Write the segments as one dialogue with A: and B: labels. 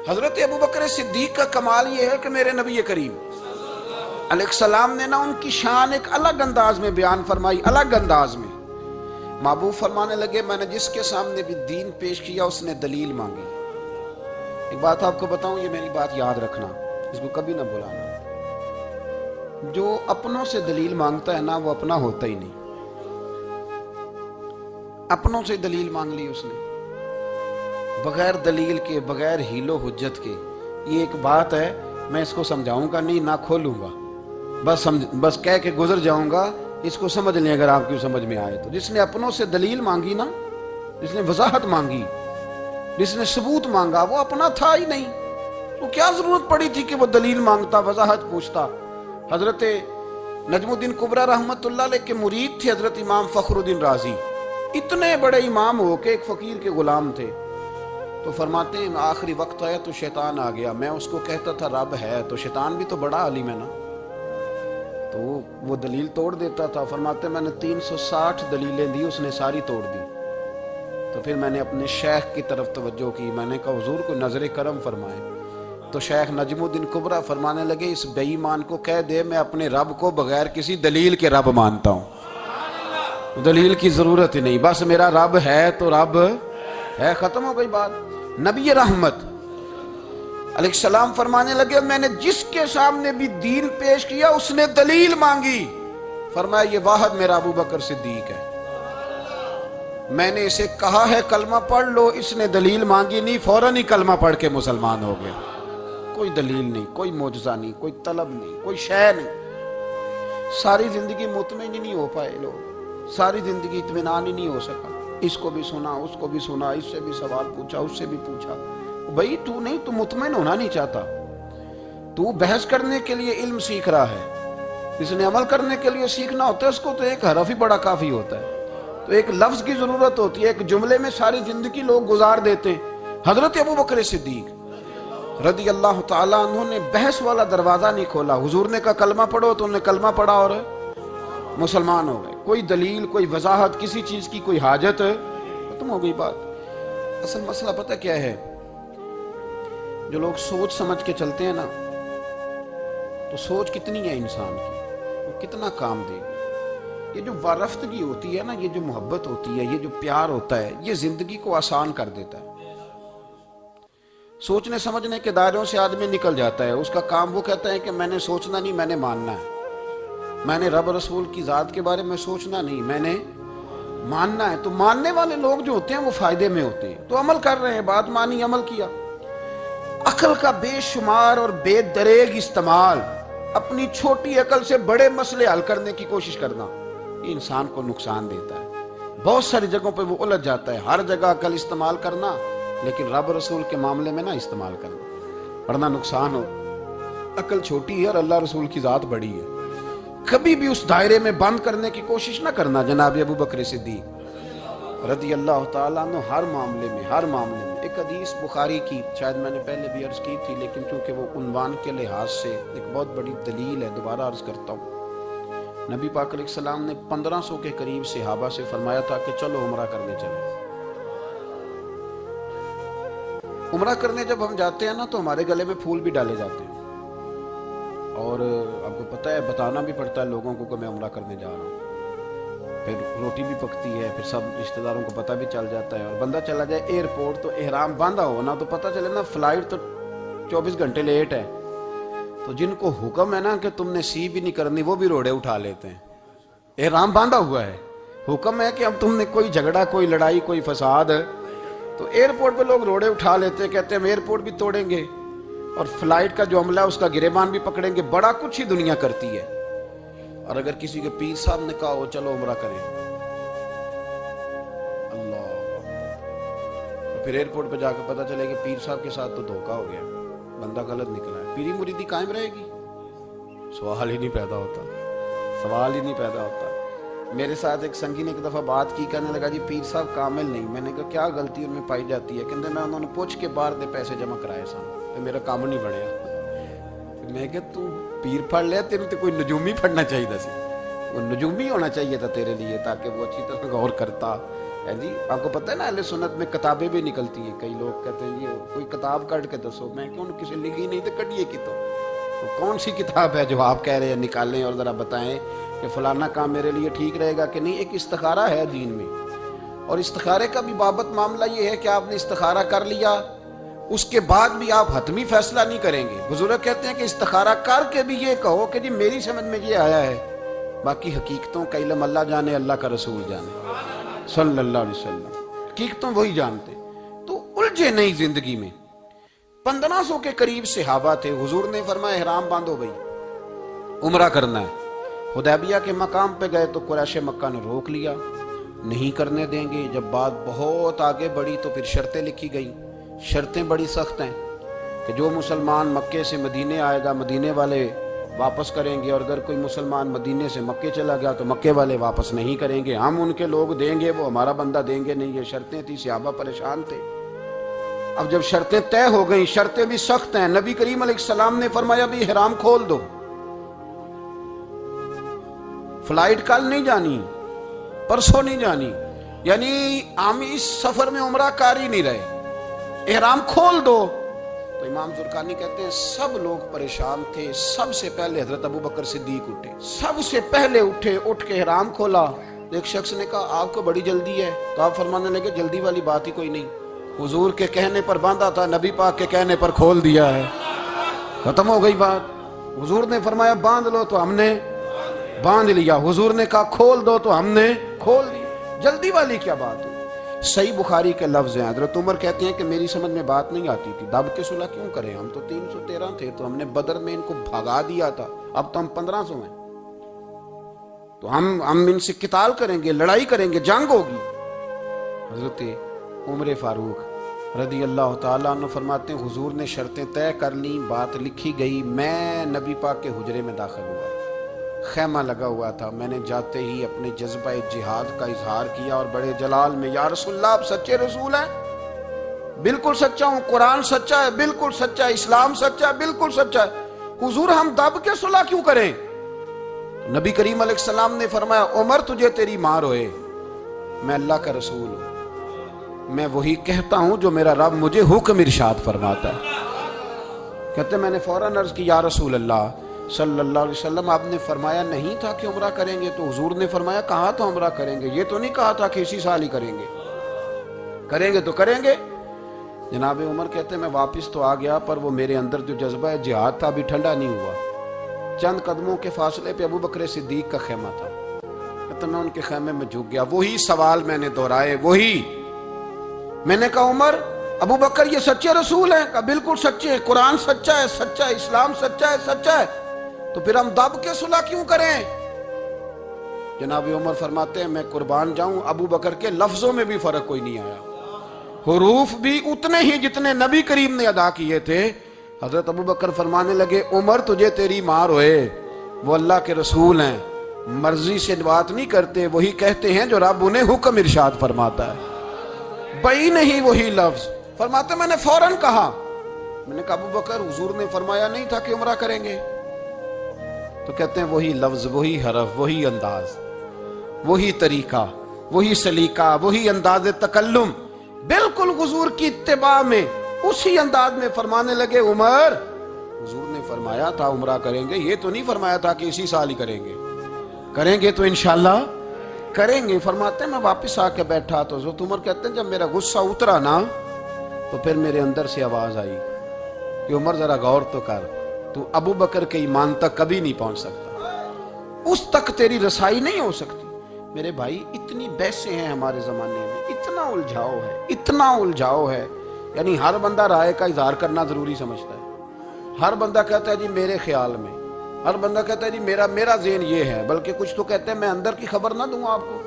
A: حضرت ابو بکر صدیق کا کمال یہ ہے کہ میرے نبی کریم علیہ السلام نے نا ان کی شان ایک الگ انداز میں بیان فرمائی، الگ انداز میں۔ محبوب فرمانے لگے میں نے جس کے سامنے بھی دین پیش کیا اس نے دلیل مانگی۔ ایک بات آپ کو بتاؤں، یہ میری بات یاد رکھنا، اس کو کبھی نہ بھلانا، جو اپنوں سے دلیل مانگتا ہے نا وہ اپنا ہوتا ہی نہیں۔ اپنوں سے دلیل مانگ لی اس نے، بغیر دلیل کے، بغیر حیل و حجت کے۔ یہ ایک بات ہے، میں اس کو سمجھاؤں گا نہیں، نہ کھولوں گا، بس کہہ کے گزر جاؤں گا، اس کو سمجھ لیں اگر آپ کی سمجھ میں آئے تو۔ جس نے اپنوں سے دلیل مانگی نا، جس نے وضاحت مانگی، جس نے ثبوت مانگا، وہ اپنا تھا ہی نہیں، تو کیا ضرورت پڑی تھی کہ وہ دلیل مانگتا، وضاحت پوچھتا۔ حضرت نجم الدین کبریٰ رحمت اللہ علیہ کے مرید تھے حضرت امام فخر الدین رازی، اتنے بڑے امام ہو کے ایک فقیر کے غلام تھے۔ تو فرماتے ہیں آخری وقت آیا تو شیطان آ گیا، میں اس کو کہتا تھا رب ہے، تو شیطان بھی تو بڑا عالم ہے نا، تو وہ دلیل توڑ دیتا تھا۔ فرماتے ہیں میں نے 360 دلیلیں دی، اس نے ساری توڑ دی۔ تو پھر میں نے اپنے شیخ کی طرف توجہ کی، میں نے کہا حضور کو نظر کرم فرمائے۔ تو شیخ نجم الدین کبریٰ فرمانے لگے اس بے ایمان کو کہہ دے میں اپنے رب کو بغیر کسی دلیل کے رب مانتا ہوں، دلیل کی ضرورت ہی نہیں، بس میرا رب ہے تو رب ہے، ختم ہو گئی بات۔ نبی رحمت علیہ السلام فرمانے لگے میں نے جس کے سامنے بھی دین پیش کیا اس نے دلیل مانگی، فرمایا یہ واحد میرا ابو بکر صدیق ہے۔ میں نے اسے کہا ہے کلمہ پڑھ لو، اس نے دلیل مانگی نہیں، فوراً ہی کلمہ پڑھ کے مسلمان ہو گئے۔ کوئی دلیل نہیں، کوئی معجزہ نہیں، کوئی طلب نہیں، کوئی شے نہیں۔ ساری زندگی مطمئن ہی نہیں ہو پائے لوگ، ساری زندگی اطمینان ہی نہیں ہو سکا، اس کو بھی سنا، اس کو بھی سنا، اس سے بھی سوال پوچھا، اس سے بھی پوچھا۔ بھئی تو نہیں، تو مطمئن ہونا نہیں چاہتا، تو بحث کرنے کے لیے علم سیکھ رہا ہے، اس نے عمل کرنے کے لیے سیکھنا ہوتا ہے، اس کو تو ایک حرف ہی بڑا کافی ہوتا ہے، تو ایک لفظ کی ضرورت ہوتی ہے، ایک جملے میں ساری زندگی لوگ گزار دیتے ہیں۔ حضرت ابو بکر صدیق رضی اللہ تعالیٰ عنہ نے بحث والا دروازہ نہیں کھولا، حضور نے کہا کلمہ پڑھو تو انہوں نے کلمہ پڑھا اور مسلمان ہو گئے۔ کوئی دلیل، کوئی وضاحت، کسی چیز کی کوئی حاجت، ختم ہو گئی بات۔ اصل مسئلہ پتہ کیا ہے، جو لوگ سوچ سمجھ کے چلتے ہیں نا، تو سوچ کتنی ہے انسان کی، وہ کتنا کام دے گی۔ یہ جو وارفتگی ہوتی ہے نا، یہ جو محبت ہوتی ہے، یہ جو پیار ہوتا ہے، یہ زندگی کو آسان کر دیتا ہے۔ سوچنے سمجھنے کے دائروں سے آدمی نکل جاتا ہے، اس کا کام وہ کہتا ہے کہ میں نے سوچنا نہیں، میں نے ماننا ہے، میں نے رب رسول کی ذات کے بارے میں سوچنا نہیں، میں نے ماننا ہے۔ تو ماننے والے لوگ جو ہوتے ہیں وہ فائدے میں ہوتے ہیں، تو عمل کر رہے ہیں، بات مانی، عمل کیا۔ عقل کا بے شمار اور بے دریغ استعمال، اپنی چھوٹی عقل سے بڑے مسئلے حل کرنے کی کوشش کرنا، یہ انسان کو نقصان دیتا ہے۔ بہت ساری جگہوں پہ وہ الجھ جاتا ہے۔ ہر جگہ عقل استعمال کرنا، لیکن رب رسول کے معاملے میں نہ استعمال کرنا، ورنہ نقصان ہو۔ عقل چھوٹی ہے اور اللہ رسول کی ذات بڑی ہے، کبھی بھی اس دائرے میں بند کرنے کی کوشش نہ کرنا۔ جناب ابو بکر صدیق رضی اللہ تعالیٰ عنہ ہر معاملے میں، ہر معاملے میں۔ ایک حدیث بخاری کی، شاید میں نے پہلے بھی عرض کی تھی، لیکن چونکہ وہ عنوان کے لحاظ سے ایک بہت بڑی دلیل ہے، دوبارہ عرض کرتا ہوں۔ نبی پاک علیہ السلام نے 1500 کے قریب صحابہ سے فرمایا تھا کہ چلو عمرہ کرنے چلیں۔ عمرہ کرنے جب ہم جاتے ہیں نا تو ہمارے گلے میں پھول بھی ڈالے جاتے ہیں، اور آپ کو پتہ ہے بتانا بھی پڑتا ہے لوگوں کو کہ میں عمرہ کرنے جا رہا ہوں۔ پھر روٹی بھی پکتی ہے، پھر سب رشتہ داروں کو پتہ بھی چل جاتا ہے، اور بندہ چلا جائے ایئرپورٹ تو احرام باندھا ہو نا، تو پتہ چلے نا فلائٹ تو 24 گھنٹے لیٹ ہے، تو جن کو حکم ہے نا کہ تم نے سی بھی نہیں کرنی، وہ بھی روڑے اٹھا لیتے ہیں۔ احرام باندھا ہوا ہے، حکم ہے کہ اب تم نے کوئی جھگڑا، کوئی لڑائی، کوئی فساد، تو ایئرپورٹ پہ لوگ روڑے اٹھا لیتے ہیں، کہتے ہیں ہم ایئرپورٹ بھی توڑیں گے اور فلائٹ کا جو عملہ ہے اس کا گریبان بھی پکڑیں گے، بڑا کچھ ہی دنیا کرتی ہے۔ اور اگر کسی کے پیر صاحب نے کہا ہو چلو عمرہ کریں، اللہ، اور پھر ایئرپورٹ پہ جا کے پتہ چلے کہ پیر صاحب کے ساتھ تو دھوکہ ہو گیا، بندہ غلط نکلا ہے، پیری مریدی قائم رہے گی؟ سوال ہی نہیں پیدا ہوتا، سوال ہی نہیں پیدا ہوتا۔ میرے ساتھ ایک سنگی نے ایک دفعہ بات کی، کہنے لگا جی پیر صاحب کامل نہیں۔ میں نے کہا کیا غلطی ان میں پائی جاتی ہے؟ کہتے میں انہوں نے پوچھ کے باہر دے پیسے جمع کرائے سن تو میرا کام نہیں بڑھیا۔ میں کہ تو پیر پڑھ لیا، تیرے تو کوئی نجومی پڑھنا چاہیے سی، وہ نجومی ہونا چاہیے تھا تیرے لیے، تاکہ وہ اچھی طرح غور کرتا، جی آپ کو پتہ ہے نا اہل سنت میں کتابیں بھی نکلتی ہیں. کئی لوگ کہتے ہیں جی کوئی کتاب کٹ کے دسو. میں کیوں کسی لکھی نہیں تو کٹیے کی تو کون سی کتاب ہے جو آپ کہہ رہے ہیں نکالیں اور ذرا بتائیں کہ فلانا کام میرے لیے ٹھیک رہے گا کہ نہیں. ایک استخارہ ہے دین میں, اور استخارے کا بھی بابت معاملہ یہ ہے کہ آپ نے استخارہ کر لیا, اس کے بعد بھی آپ حتمی فیصلہ نہیں کریں گے. بزرگ کہتے ہیں کہ استخارہ کر کے بھی یہ کہو کہ جی میری سمجھ میں یہ آیا ہے, باقی حقیقتوں کا علم اللہ جانے, اللہ کا رسول جانے صلی اللہ علیہ وسلم, حقیقتوں وہی جانتے. تو الجھے نہیں زندگی میں. 1500 کے قریب صحابہ تھے. حضور نے فرمایا احرام باندھو بھائی, عمرہ کرنا ہے. حدیبیہ کے مقام پہ گئے تو قریش مکہ نے روک لیا, نہیں کرنے دیں گے. جب بات بہت آگے بڑھی تو پھر شرطیں لکھی گئیں. شرطیں بڑی سخت ہیں کہ جو مسلمان مکے سے مدینے آئے گا مدینے والے واپس کریں گے, اور اگر کوئی مسلمان مدینے سے مکے چلا گیا تو مکے والے واپس نہیں کریں گے. ہم ان کے لوگ دیں گے, وہ ہمارا بندہ دیں گے نہیں. یہ شرطیں تھی. صحابہ پریشان تھے. اب جب شرطیں طے ہو گئیں, شرطیں بھی سخت ہیں, نبی کریم علیہ السلام نے فرمایا بھی احرام کھول دو, فلائٹ کل نہیں جانی, پرسوں نہیں جانی, یعنی ہم اس سفر میں عمرہ کر ہی نہیں رہے, احرام کھول دو. تو امام زرقانی کہتے ہیں سب لوگ پریشان تھے. سب سے پہلے حضرت ابو بکر صدیق اٹھے, سب سے پہلے اٹھے, اٹھ کے احرام کھولا. ایک شخص نے کہا آپ کو بڑی جلدی ہے, تو آپ فرمانے لگے جلدی والی بات ہی کوئی نہیں, حضور کے کہنے پر باندھا تھا, نبی پاک کے کہنے پر کھول دیا ہے, ختم ہو گئی بات. حضور نے فرمایا باندھ لو تو ہم نے باندھ لیا, حضور نے کہا کھول دو تو ہم نے کھول دیا. جلدی والی کیا بات ہوئی. صحیح بخاری کے لفظ ہیں. حضرت عمر کہتے ہیں کہ میری سمجھ میں بات نہیں آتی تھی, دب کے صلح کیوں کریں, ہم تو 313 تھے, تو ہم نے بدر میں ان کو بھگا دیا تھا, اب تو ہم 1500 ہیں, تو ہم ان سے قتال کریں گے, لڑائی کریں گے, جنگ ہوگی. حضرت عمر فاروق رضی اللہ تعالیٰ عنہ فرماتے ہیں حضور نے شرطیں طے کر لیں, بات لکھی گئی. میں نبی پاک کے حجرے میں داخل ہوا, خیمہ لگا ہوا تھا. میں نے جاتے ہی اپنے جذبہ جہاد کا اظہار کیا اور بڑے جلال میں, یا رسول اللہ آپ سچے رسول ہیں؟ بالکل سچا ہوں. قرآن سچا ہے, بالکل سچا ہے. اسلام سچا ہے, بالکل سچا ہے. حضور ہم دب کے صلح کیوں کریں؟ نبی کریم علیہ السلام نے فرمایا عمر تجھے تیری ماں روئے, میں اللہ کا رسول ہوں, میں وہی کہتا ہوں جو میرا رب مجھے حکم ارشاد فرماتا ہے. کہتے میں نے فوراً عرض کی یا رسول اللہ صلی اللہ علیہ وسلم آپ نے فرمایا نہیں تھا کہ عمرہ کریں گے؟ تو حضور نے فرمایا کہا تو عمرہ کریں گے, یہ تو نہیں کہا تھا کہ اسی سال ہی کریں گے, کریں گے تو کریں گے. جناب عمر کہتے میں واپس تو آ گیا, پر وہ میرے اندر جو جذبہ جہاد تھا ابھی ٹھنڈا نہیں ہوا. چند قدموں کے فاصلے پہ ابو بکر صدیق کا خیمہ تھا. کہتے میں ان کے خیمے میں جھک گیا, وہی سوال میں نے دہرائے, وہی. میں نے کہا عمر ابو بکر یہ سچے رسول ہیں؟ کہا بالکل سچے, قرآن سچا ہے, سچا ہے, اسلام سچا ہے, سچا ہے, تو پھر ہم دب کے صلح کیوں کریں؟ جناب عمر فرماتے ہیں میں قربان جاؤں ابو بکر کے لفظوں میں بھی فرق کوئی نہیں آیا, حروف بھی اتنے ہی جتنے نبی کریم نے ادا کیے تھے. حضرت ابو بکر فرمانے لگے عمر تجھے تیری ماں روئے, وہ اللہ کے رسول ہیں, مرضی سے بات نہیں کرتے, وہی کہتے ہیں جو رب انہیں حکم ارشاد فرماتا ہے. بئی نہیں وہی لفظ. فرماتے میں نے فوراً کہا, میں نے کہا ابو بکر حضور نے فرمایا نہیں تھا کہ عمرہ کریں گے؟ تو کہتے ہیں وہی لفظ, وہی حرف, وہی انداز, وہی طریقہ, وہی سلیقہ, وہی انداز تکلم, بالکل حضور کی اتباع میں اسی انداز میں فرمانے لگے عمر حضور نے فرمایا تھا عمرہ کریں گے, یہ تو نہیں فرمایا تھا کہ اسی سال ہی کریں گے, کریں گے تو انشاءاللہ کریں گے. فرماتے ہیں میں واپس آ کے بیٹھا تو حضرت عمر کہتے ہیں جب میرا غصہ اترا نا تو پھر میرے اندر سے آواز آئی کہ عمر ذرا غور تو کر, تو ابو بکر کے ایمان تک کبھی نہیں پہنچ سکتا, اس تک تیری رسائی نہیں ہو سکتی. میرے بھائی اتنی بحثیں ہیں ہمارے زمانے میں, اتنا الجھاؤ ہے, اتنا الجھاؤ ہے, یعنی ہر بندہ رائے کا اظہار کرنا ضروری سمجھتا ہے. ہر بندہ کہتا ہے جی میرے خیال میں, ہر بندہ کہتا ہے جی میرا ذہن یہ ہے, بلکہ کچھ تو کہتے ہیں میں اندر کی خبر نہ دوں آپ کو.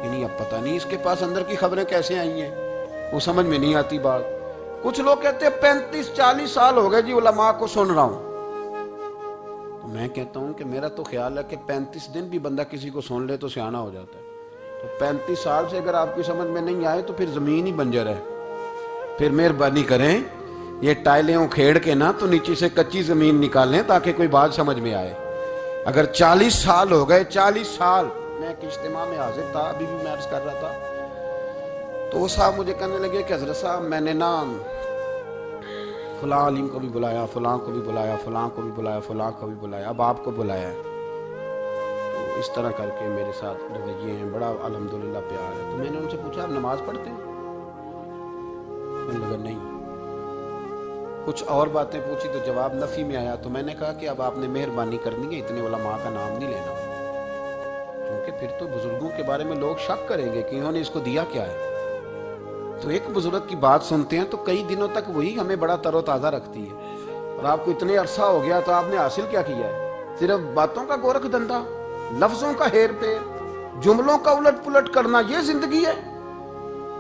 A: یعنی اب پتہ نہیں اس کے پاس اندر کی خبریں کیسے آئی ہیں, وہ سمجھ میں نہیں آتی بات. کچھ لوگ کہتے ہیں 35-40 سال ہو گئے جی علماء کو سن رہا ہوں. تو میں کہتا ہوں کہ میرا تو خیال ہے کہ 35 دن بھی بندہ کسی کو سن لے تو سیاںا ہو جاتا ہے. تو 35 سال سے اگر آپ کی سمجھ میں نہیں آئے تو پھر زمین ہی بنجر ہے. پھر مہربانی کریں یہ ٹائلیں کھیڑ کے نا تو نیچے سے کچی زمین نکالیں تاکہ کوئی بات سمجھ میں آئے. اگر 40 سال ہو گئے, 40 سال میں ایک اجتماع میں حاضر تھا، ابھی بھی میں عرض کر رہا تھا، تو وہ صاحب مجھے کہنے لگے کہ حضرت صاحب میں نے نا فلاں عالم کو بھی بلایا، فلاں کو بھی بلایا، فلاں کو بھی بلایا، فلاں کو بھی بلایا، اب آپ کو بلایا ہے، تو اس طرح کر کے میرے ساتھ رویے ہیں، بڑا الحمدللہ پیار ہے۔ تو میں نے ان سے پوچھا آپ نماز پڑھتے ہیں؟ میں نے کہا نہیں۔ کچھ اور باتیں پوچھی تو جواب نفی میں آیا، تو میں نے کہا کہ اب آپ نے مہربانی کرنی ہے، اتنے علماء کا نام نہیں لینا، کیونکہ پھر تو بزرگوں کے بارے میں لوگ شک کریں گے کہ انہوں نے اس کو دیا کیا ہے۔ تو ایک بزرگ کی بات سنتے ہیں تو کئی دنوں تک وہی ہمیں بڑا تر و تازہ رکھتی ہے، اور آپ کو اتنے عرصہ ہو گیا تو آپ نے حاصل کیا کیا ہے؟ صرف باتوں کا گورکھ دھندا، لفظوں کا ہیر پھیر، جملوں کا الٹ پلٹ کرنا، یہ زندگی ہے؟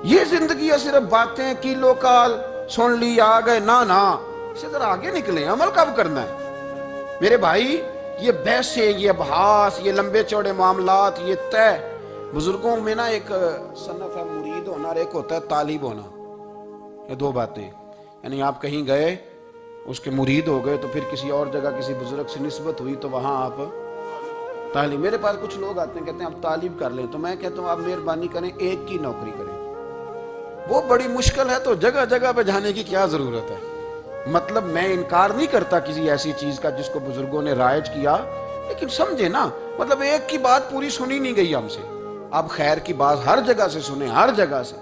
A: یہ زندگی ہے صرف باتیں کیلو کال سن لی آ گئے؟ نہ، اسے ذرا آگے نکلیں، عمل کب کرنا ہے میرے بھائی؟ یہ بحثیں، یہ ابحاث، یہ لمبے چوڑے معاملات، یہ طے۔ بزرگوں میں نا ایک صنف ہے مرید ہونا اور ایک ہوتا ہے طالب ہونا، یہ دو باتیں، یعنی آپ کہیں گئے اس کے مرید ہو گئے تو پھر کسی اور جگہ کسی بزرگ سے نسبت ہوئی تو وہاں آپ طالب۔ میرے پاس کچھ لوگ آتے ہیں کہتے ہیں آپ طالب کر لیں، تو میں کہتا ہوں آپ مہربانی کریں ایک کی نوکری کریں، وہ بڑی مشکل ہے، تو جگہ جگہ پہ جانے کی کیا ضرورت ہے؟ مطلب میں انکار نہیں کرتا کسی ایسی چیز کا جس کو بزرگوں نے رائج کیا، لیکن سمجھے نا، مطلب ایک کی بات پوری سنی نہیں گئی ہم سے، آپ خیر کی بات ہر جگہ سے سنیں، ہر جگہ سے،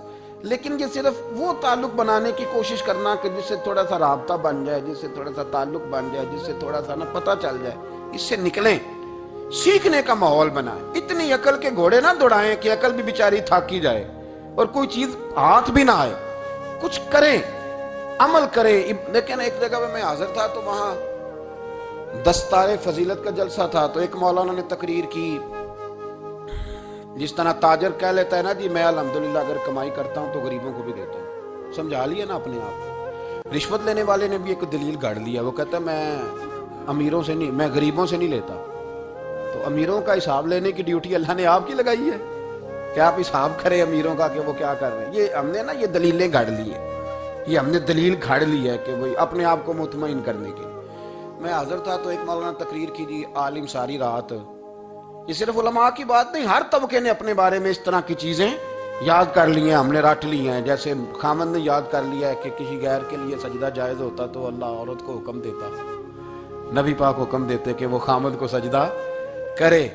A: لیکن یہ صرف وہ تعلق بنانے کی کوشش کرنا کہ جس سے تھوڑا سا رابطہ بن جائے، جس سے تھوڑا سا تعلق بن جائے، جس سے تھوڑا سا نا پتہ چل جائے، اس سے نکلیں، سیکھنے کا ماحول بنائیں۔ اتنی عقل کے گھوڑے نہ دوڑائیں کہ عقل بھی بیچاری تھاکی جائے اور کوئی چیز ہاتھ بھی نہ آئے، کچھ کریں، عمل کریں۔ لیکن ایک جگہ پہ میں حاضر تھا تو وہاں دستار فضیلت کا جلسہ تھا، تو ایک مولانا نے تقریر کی، جس طرح تاجر کہہ لیتا ہے نا جی میں الحمدللہ اگر کمائی کرتا ہوں تو غریبوں کو بھی دیتا ہوں، سمجھا لیا نا اپنے آپ۔ رشوت لینے والے نے بھی ایک دلیل گاڑ لیا، وہ کہتا ہے میں امیروں سے نہیں، میں غریبوں سے نہیں لیتا، تو امیروں کا حساب لینے کی ڈیوٹی اللہ نے آپ کی لگائی ہے کہ آپ حساب کریں امیروں کا کہ وہ کیا کر رہے ہیں۔ یہ ہم نے نا یہ دلیلیں گاڑ لی ہیں، یہ ہم نے دلیل گھاڑ لی ہے کہ وہی اپنے آپ کو مطمئن کرنے کے۔ میں حاضر تھا تو ایک مولانا تقریر کی جی عالم ساری رات، یہ صرف علماء کی بات نہیں، ہر طبقے نے اپنے بارے میں اس طرح کی چیزیں یاد کر لی ہیں، ہم نے رٹ لی ہیں۔ جیسے خامد نے یاد کر لیا ہے کہ کسی غیر کے لیے سجدہ جائز ہوتا تو اللہ عورت کو حکم دیتا، نبی پاک حکم دیتے کہ وہ خامد کو سجدہ کرے،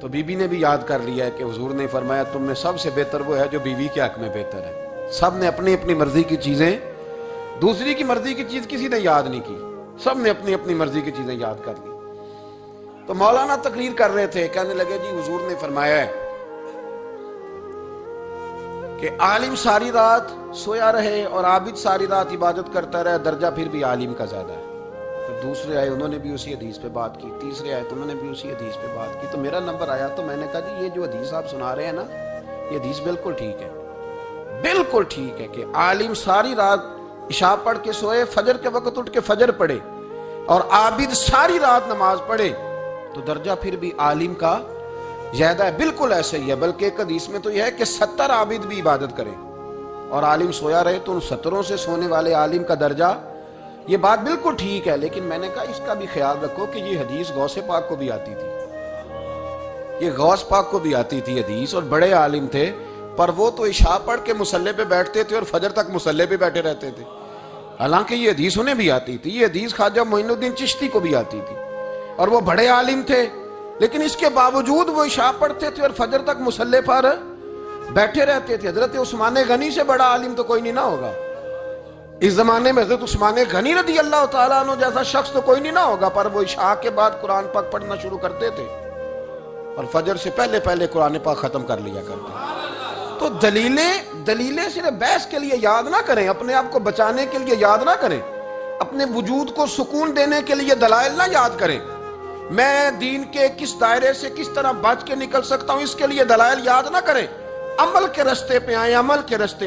A: تو بی بی نے بھی یاد کر لیا ہے کہ حضور نے فرمایا تم میں سب سے بہتر وہ ہے جو بیوی کے حق میں بہتر ہے۔ سب نے اپنی اپنی مرضی کی چیزیں، دوسری کی مرضی کی چیز کسی نے یاد نہیں کی، سب نے اپنی اپنی مرضی کی چیزیں یاد کر لی۔ تو مولانا تقریر کر رہے تھے، کہنے لگے جی حضور نے فرمایا ہے کہ عالم ساری رات سویا رہے اور عابد ساری رات عبادت کرتا رہے، درجہ پھر بھی عالم کا زیادہ ہے۔ پھر دوسرے آئے، انہوں نے بھی اسی حدیث پہ بات کی، تیسرے آئے تو انہوں نے بھی اسی حدیث پہ بات کی، تو میرا نمبر آیا تو میں نے کہا جی یہ جو حدیث آپ سنا رہے ہیں نا، یہ حدیث بالکل ٹھیک ہے، بالکل ٹھیک ہے کہ عالم ساری رات عشاء پڑھ کے سوئے، فجر کے وقت اٹھ کے فجر پڑھے، اور عابد ساری رات نماز پڑھے، تو درجہ پھر بھی عالم کا زیادہ ہے۔ بالکل ایسے ہی ہے، بلکہ ایک حدیث میں تو یہ ہے کہ 70 عابد بھی عبادت کریں اور عالم سویا رہے، تو ان 70 سے سونے والے عالم کا درجہ، یہ بات بالکل ٹھیک ہے۔ لیکن میں نے کہا اس کا بھی خیال رکھو کہ یہ حدیث غوث پاک کو بھی آتی تھی، یہ غوث پاک کو بھی آتی تھی حدیث، اور بڑے عالم تھے، پر وہ تو عشاء پڑھ کے مصلی پہ بیٹھتے تھے اور فجر تک مصلی پہ بیٹھے رہتے تھے، حالانکہ یہ حدیث انہیں بھی آتی تھی، یہ حدیث خواجہ معین الدین چشتی کو بھی آتی تھی، اور وہ بڑے عالم تھے، لیکن اس کے باوجود وہ عشاء پڑھتے تھے اور فجر تک مصلی پر بیٹھے رہتے تھے۔ حضرت عثمان غنی سے بڑا عالم تو کوئی نہیں نہ ہوگا اس زمانے میں، حضرت عثمان غنی رضی اللہ تعالیٰ عنہ جیسا شخص تو کوئی نہیں نہ ہوگا، پر وہ عشاء کے بعد قرآن پاک پڑھنا شروع کرتے تھے اور فجر سے پہلے پہلے قرآن پاک ختم کر لیا کرتے۔ تو دلیلیں صرف بحث کے لیے یاد نہ کریں، اپنے آپ کو بچانے کے لیے یاد نہ کریں، اپنے وجود کو سکون دینے کے لیے دلائل نہ یاد کریں۔ میں دین کے کس دائرے سے کس طرح بچ کے نکل سکتا ہوں، اس کے لیے دلائل یاد نہ کریں، عمل کے رستے پہ آئیں، عمل کے رستے